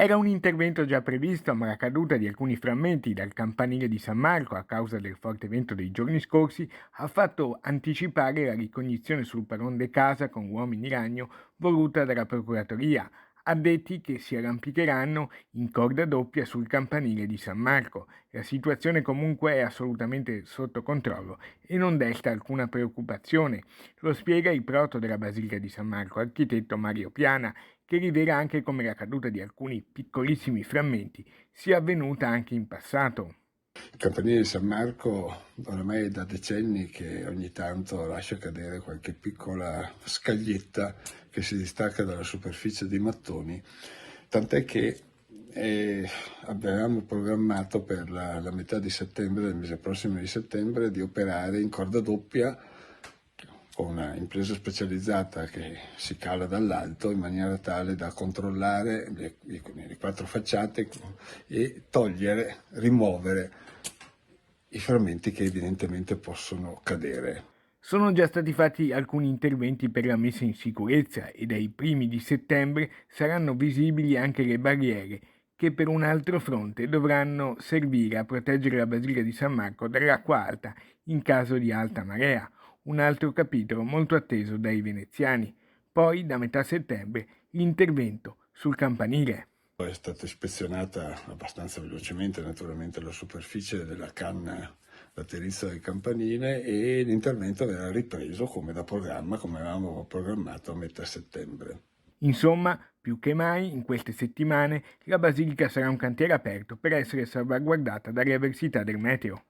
Era un intervento già previsto, ma la caduta di alcuni frammenti dal campanile di San Marco a causa del forte vento dei giorni scorsi ha fatto anticipare la ricognizione sul perron de casa con uomini ragno voluta dalla procuratoria, addetti che si arrampicheranno in corda doppia sul campanile di San Marco. La situazione comunque è assolutamente sotto controllo e non desta alcuna preoccupazione. Lo spiega il proto della Basilica di San Marco, architetto Mario Piana, che rivela anche come la caduta di alcuni piccolissimi frammenti sia avvenuta anche in passato. Il campanile di San Marco oramai è da decenni che ogni tanto lascia cadere qualche piccola scaglietta che si distacca dalla superficie dei mattoni, tant'è che avevamo programmato per la metà di settembre, del mese prossimo di settembre, di operare in corda doppia con una impresa specializzata che si cala dall'alto in maniera tale da controllare le quattro facciate e togliere, rimuovere i frammenti che evidentemente possono cadere. Sono già stati fatti alcuni interventi per la messa in sicurezza e dai primi di settembre saranno visibili anche le barriere che per un altro fronte dovranno servire a proteggere la Basilica di San Marco dall'acqua alta in caso di alta marea, un altro capitolo molto atteso dai veneziani. Poi, da metà settembre, l'intervento sul campanile. È stata ispezionata abbastanza velocemente naturalmente la superficie della canna laterizia del campanile e l'intervento verrà ripreso come da programma, come avevamo programmato a metà settembre. Insomma, più che mai, in queste settimane, la Basilica sarà un cantiere aperto per essere salvaguardata dalle avversità del meteo.